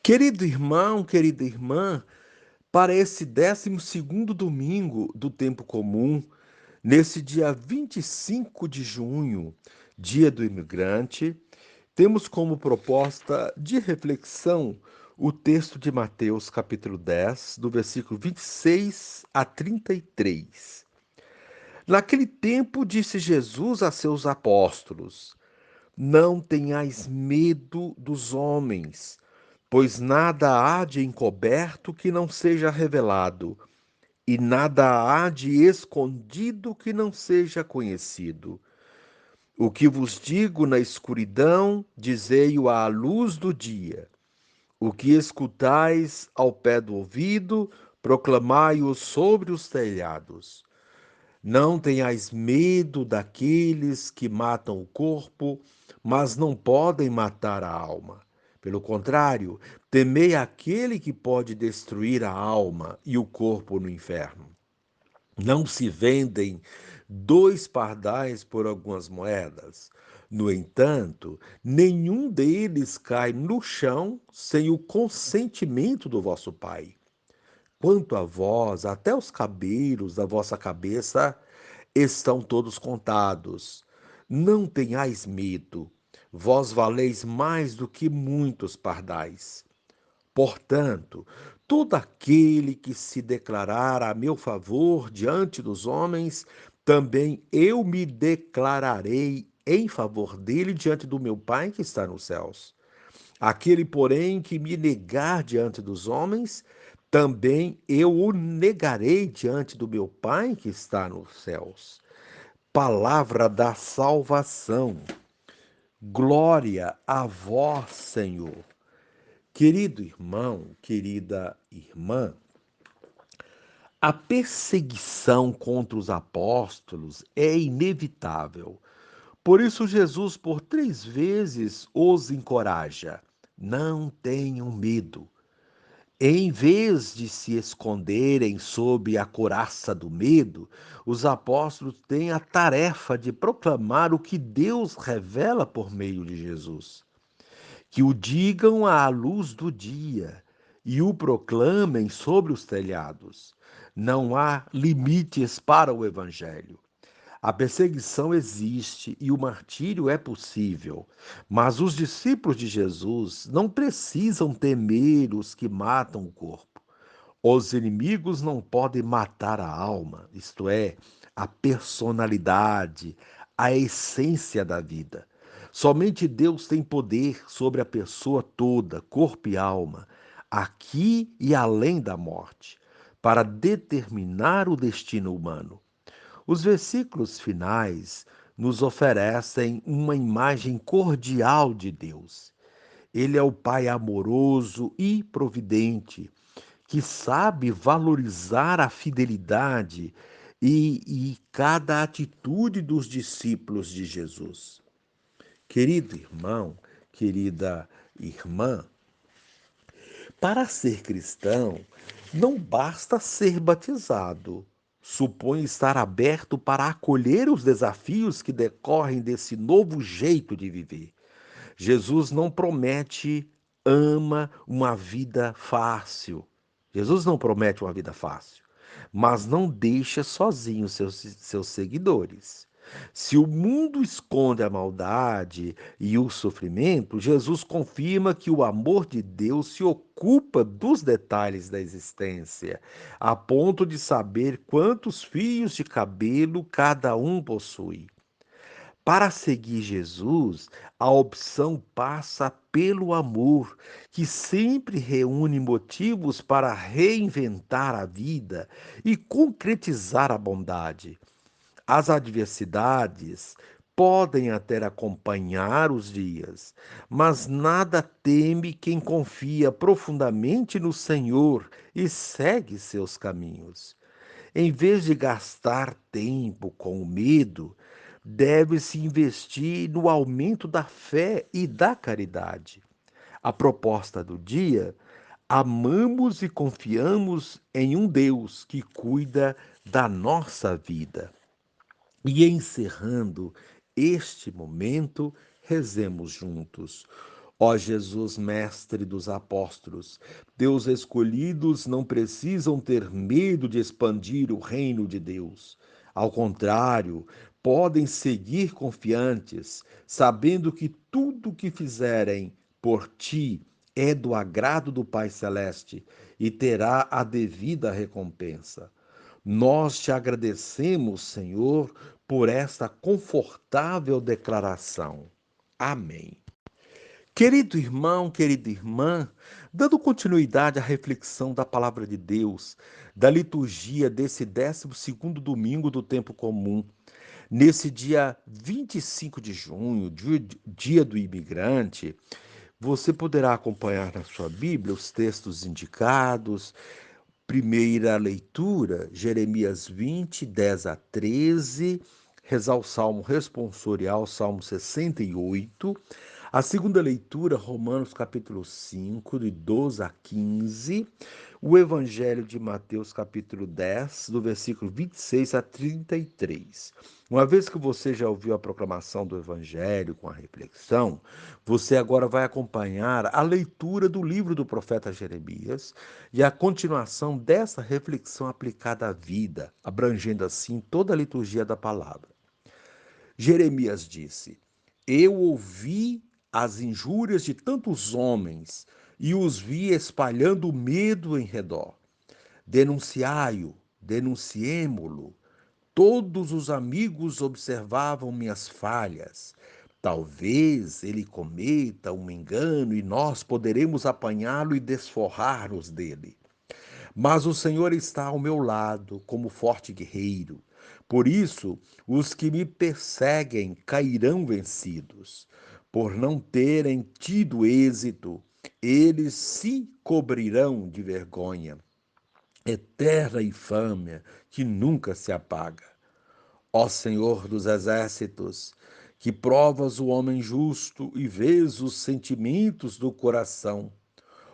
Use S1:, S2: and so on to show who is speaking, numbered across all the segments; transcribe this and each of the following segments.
S1: Querido irmão, querida irmã, para esse 12º domingo do tempo comum, nesse dia 25 de junho, dia do imigrante, temos como proposta de reflexão o texto de Mateus, capítulo 10, do versículo 26 a 33. Naquele tempo disse Jesus a seus apóstolos: Não tenhais medo dos homens, pois nada há de encoberto que não seja revelado, e nada há de escondido que não seja conhecido. O que vos digo na escuridão, dizei-o à luz do dia. O que escutais ao pé do ouvido, proclamai-o sobre os telhados. Não tenhais medo daqueles que matam o corpo, mas não podem matar a alma. Pelo contrário, temei aquele que pode destruir a alma e o corpo no inferno. Não se vendem 2 pardais por algumas moedas. No entanto, nenhum deles cai no chão sem o consentimento do vosso Pai. Quanto a vós, até os cabelos da vossa cabeça estão todos contados. Não tenhais medo, vós valeis mais do que muitos pardais. Portanto, todo aquele que se declarar a meu favor diante dos homens, também eu me declararei em favor dele diante do meu Pai que está nos céus. Aquele, porém, que me negar diante dos homens, também eu o negarei diante do meu Pai que está nos céus. Palavra da salvação. Glória a vós, Senhor. Querido irmão, querida irmã, a perseguição contra os apóstolos é inevitável. Por isso, Jesus, por 3 vezes, os encoraja: não tenham medo. Em vez de se esconderem sob a couraça do medo, os apóstolos têm a tarefa de proclamar o que Deus revela por meio de Jesus. Que o digam à luz do dia e o proclamem sobre os telhados. Não há limites para o evangelho. A perseguição existe e o martírio é possível, mas os discípulos de Jesus não precisam temer os que matam o corpo. Os inimigos não podem matar a alma, isto é, a personalidade, a essência da vida. Somente Deus tem poder sobre a pessoa toda, corpo e alma, aqui e além da morte, para determinar o destino humano. Os versículos finais nos oferecem uma imagem cordial de Deus. Ele é o Pai amoroso e providente, que sabe valorizar a fidelidade e cada atitude dos discípulos de Jesus. Querido irmão, querida irmã, para ser cristão, não basta ser batizado. Supõe estar aberto para acolher os desafios que decorrem desse novo jeito de viver. Jesus não promete, ama uma vida fácil. Jesus não promete uma vida fácil, mas não deixa sozinhos seus seguidores. Se o mundo esconde a maldade e o sofrimento, Jesus confirma que o amor de Deus se ocupa dos detalhes da existência, a ponto de saber quantos fios de cabelo cada um possui. Para seguir Jesus, a opção passa pelo amor, que sempre reúne motivos para reinventar a vida e concretizar a bondade. As adversidades podem até acompanhar os dias, mas nada teme quem confia profundamente no Senhor e segue seus caminhos. Em vez de gastar tempo com o medo, deve-se investir no aumento da fé e da caridade. A proposta do dia: amamos e confiamos em um Deus que cuida da nossa vida. E encerrando este momento, rezemos juntos. Ó Jesus, mestre dos apóstolos, teus escolhidos não precisam ter medo de expandir o reino de Deus. Ao contrário, podem seguir confiantes, sabendo que tudo o que fizerem por ti é do agrado do Pai Celeste e terá a devida recompensa. Nós te agradecemos, Senhor, por esta confortável declaração. Amém. Querido irmão, querida irmã, dando continuidade à reflexão da palavra de Deus, da liturgia desse 12º domingo do tempo comum, nesse dia 25 de junho, dia do imigrante, você poderá acompanhar na sua Bíblia os textos indicados. Primeira leitura, Jeremias 20, 10 a 13, rezar o Salmo responsorial, Salmo 68. A segunda leitura, Romanos capítulo 5, de 12 a 15. O Evangelho de Mateus capítulo 10, do versículo 26 a 33. Uma vez que você já ouviu a proclamação do Evangelho com a reflexão, você agora vai acompanhar a leitura do livro do profeta Jeremias e a continuação dessa reflexão aplicada à vida, abrangendo assim toda a liturgia da palavra. Jeremias disse: Eu ouvi as injúrias de tantos homens e os vi espalhando medo em redor. Denunciai-o, denunciemo-lo. Todos os amigos observavam minhas falhas. Talvez ele cometa um engano e nós poderemos apanhá-lo e desforrar-nos dele. Mas o Senhor está ao meu lado como forte guerreiro. Por isso, os que me perseguem cairão vencidos. Por não terem tido êxito, eles se cobrirão de vergonha. Eterna infâmia que nunca se apaga. Ó Senhor dos exércitos, que provas o homem justo e vês os sentimentos do coração,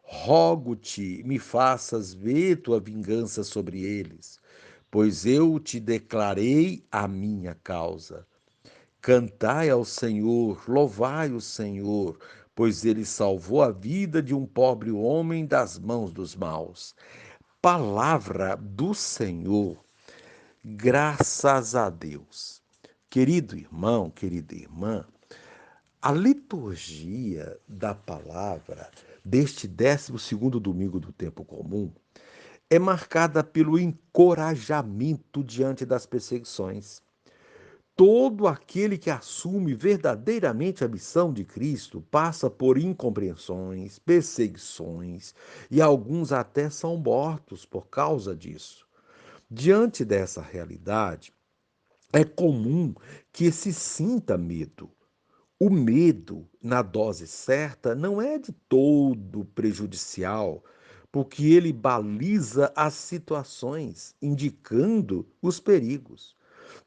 S1: rogo-te, me faças ver tua vingança sobre eles, pois eu te declarei a minha causa. Cantai ao Senhor, louvai o Senhor, pois ele salvou a vida de um pobre homem das mãos dos maus. Palavra do Senhor, graças a Deus. Querido irmão, querida irmã, a liturgia da palavra deste 12º domingo do tempo comum é marcada pelo encorajamento diante das perseguições. Todo aquele que assume verdadeiramente a missão de Cristo passa por incompreensões, perseguições e alguns até são mortos por causa disso. Diante dessa realidade, é comum que se sinta medo. O medo, na dose certa, não é de todo prejudicial, porque ele baliza as situações, indicando os perigos.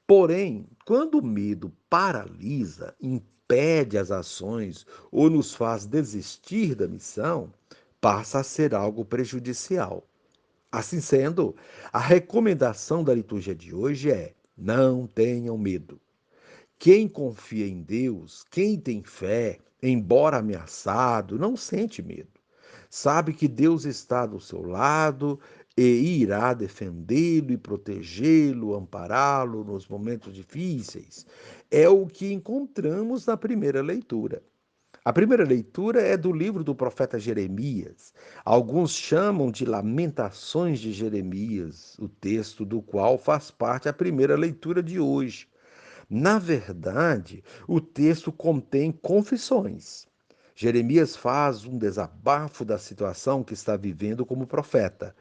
S1: Porém, quando o medo paralisa, impede as ações ou nos faz desistir da missão, passa a ser algo prejudicial. Assim sendo, a recomendação da liturgia de hoje é: não tenham medo. Quem confia em Deus, quem tem fé, embora ameaçado, não sente medo. Sabe que Deus está do seu lado e irá defendê-lo e protegê-lo, ampará-lo nos momentos difíceis. É o que encontramos na primeira leitura. A primeira leitura é do livro do profeta Jeremias. Alguns chamam de Lamentações de Jeremias, o texto do qual faz parte a primeira leitura de hoje. Na verdade, o texto contém confissões. Jeremias faz um desabafo da situação que está vivendo como profeta.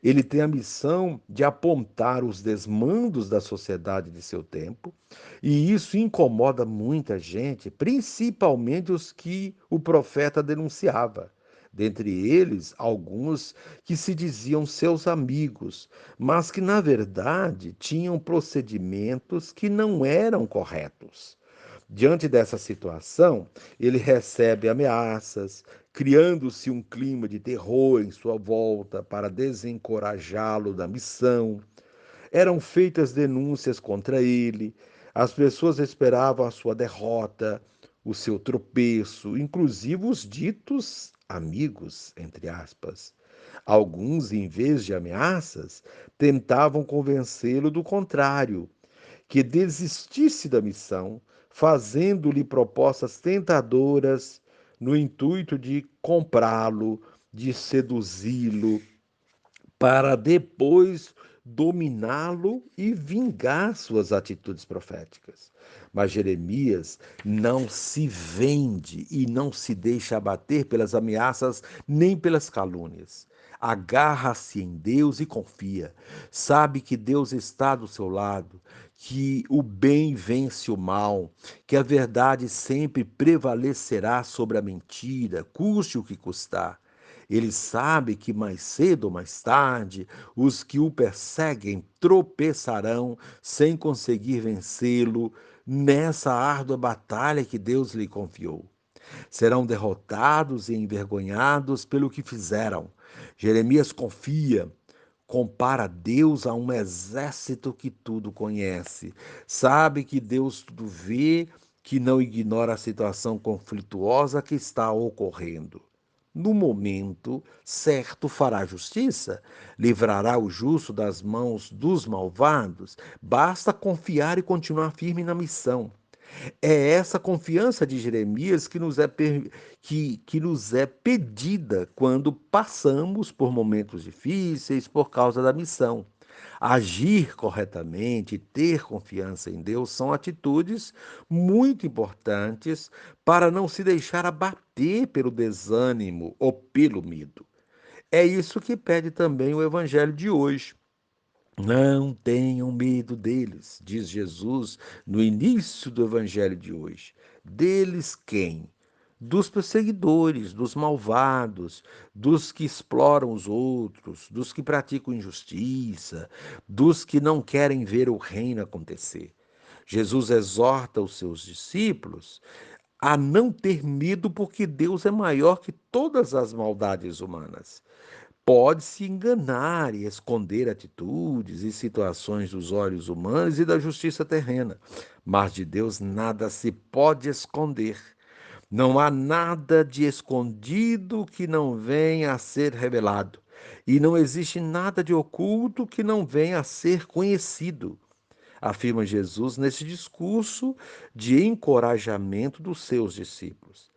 S1: Ele tem a missão de apontar os desmandos da sociedade de seu tempo, e isso incomoda muita gente, principalmente os que o profeta denunciava. Dentre eles, alguns que se diziam seus amigos, mas que, na verdade, tinham procedimentos que não eram corretos. Diante dessa situação, ele recebe ameaças, criando-se um clima de terror em sua volta para desencorajá-lo da missão. Eram feitas denúncias contra ele, as pessoas esperavam a sua derrota, o seu tropeço, inclusive os ditos amigos, entre aspas. Alguns, em vez de ameaças, tentavam convencê-lo do contrário, que desistisse da missão, fazendo-lhe propostas tentadoras no intuito de comprá-lo, de seduzi-lo, para depois dominá-lo e vingar suas atitudes proféticas. Mas Jeremias não se vende e não se deixa abater pelas ameaças nem pelas calúnias. Agarra-se em Deus e confia. Sabe que Deus está do seu lado, que o bem vence o mal, que a verdade sempre prevalecerá sobre a mentira, custe o que custar. Ele sabe que mais cedo ou mais tarde os que o perseguem tropeçarão sem conseguir vencê-lo nessa árdua batalha que Deus lhe confiou. Serão derrotados e envergonhados pelo que fizeram. Jeremias confia, compara Deus a um exército que tudo conhece. Sabe que Deus tudo vê, que não ignora a situação conflituosa que está ocorrendo. No momento certo fará justiça, livrará o justo das mãos dos malvados. Basta confiar e continuar firme na missão. É essa confiança de Jeremias que nos é pedida quando passamos por momentos difíceis por causa da missão. Agir corretamente, ter confiança em Deus são atitudes muito importantes para não se deixar abater pelo desânimo ou pelo medo. É isso que pede também o Evangelho de hoje. Não tenham medo deles, diz Jesus no início do evangelho de hoje. Deles quem? Dos perseguidores, dos malvados, dos que exploram os outros, dos que praticam injustiça, dos que não querem ver o reino acontecer. Jesus exorta os seus discípulos a não ter medo, porque Deus é maior que todas as maldades humanas. Pode-se enganar e esconder atitudes e situações dos olhos humanos e da justiça terrena, mas de Deus nada se pode esconder. Não há nada de escondido que não venha a ser revelado, e não existe nada de oculto que não venha a ser conhecido, afirma Jesus nesse discurso de encorajamento dos seus discípulos.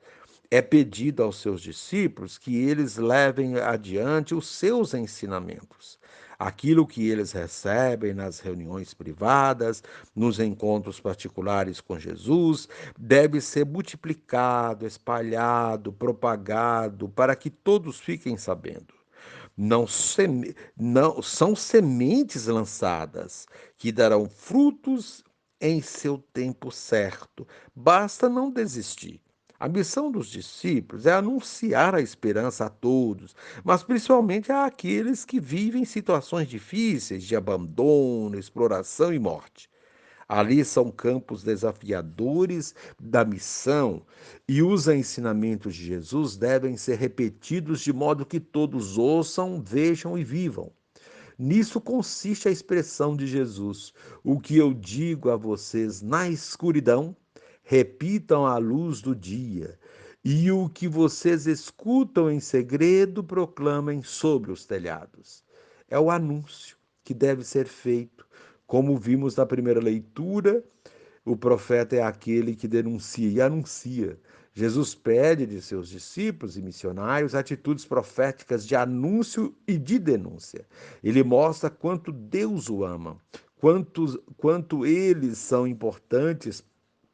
S1: É pedido aos seus discípulos que eles levem adiante os seus ensinamentos. Aquilo que eles recebem nas reuniões privadas, nos encontros particulares com Jesus, deve ser multiplicado, espalhado, propagado, para que todos fiquem sabendo. Não são sementes lançadas que darão frutos em seu tempo certo. Basta não desistir. A missão dos discípulos é anunciar a esperança a todos, mas principalmente àqueles que vivem situações difíceis de abandono, exploração e morte. Ali são campos desafiadores da missão e os ensinamentos de Jesus devem ser repetidos de modo que todos ouçam, vejam e vivam. Nisso consiste a expressão de Jesus: o que eu digo a vocês na escuridão, repitam à luz do dia, e o que vocês escutam em segredo, proclamem sobre os telhados. É o anúncio que deve ser feito. Como vimos na primeira leitura, o profeta é aquele que denuncia e anuncia. Jesus pede de seus discípulos e missionários atitudes proféticas de anúncio e de denúncia. Ele mostra quanto Deus o ama, quanto eles são importantes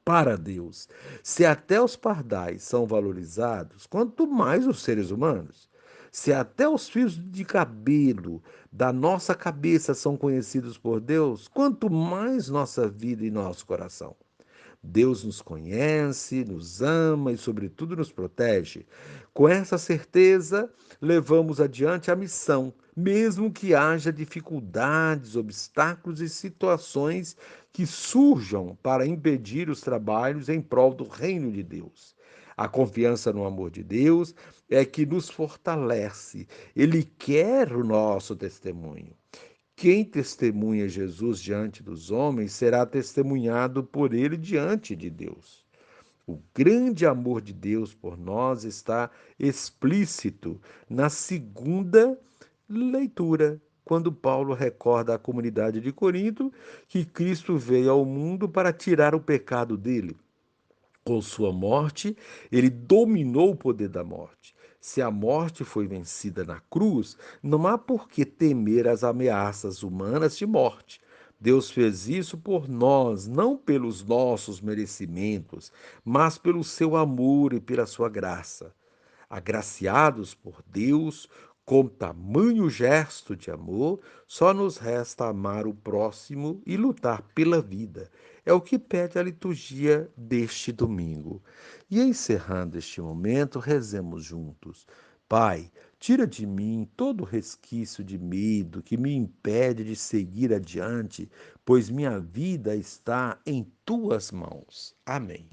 S1: para Deus. Se até os pardais são valorizados, quanto mais os seres humanos. Se até os fios de cabelo da nossa cabeça são conhecidos por Deus, quanto mais nossa vida e nosso coração. Deus nos conhece, nos ama e, sobretudo, nos protege. Com essa certeza, levamos adiante a missão, mesmo que haja dificuldades, obstáculos e situações que surjam para impedir os trabalhos em prol do reino de Deus. A confiança no amor de Deus é que nos fortalece. Ele quer o nosso testemunho. Quem testemunha Jesus diante dos homens será testemunhado por ele diante de Deus. O grande amor de Deus por nós está explícito na segunda leitura, quando Paulo recorda à comunidade de Corinto que Cristo veio ao mundo para tirar o pecado dele. Com sua morte, ele dominou o poder da morte. Se a morte foi vencida na cruz, não há por que temer as ameaças humanas de morte. Deus fez isso por nós, não pelos nossos merecimentos, mas pelo seu amor e pela sua graça. Agraciados por Deus com tamanho gesto de amor, só nos resta amar o próximo e lutar pela vida. É o que pede a liturgia deste domingo. E encerrando este momento, rezemos juntos. Pai, tira de mim todo resquício de medo que me impede de seguir adiante, pois minha vida está em tuas mãos. Amém.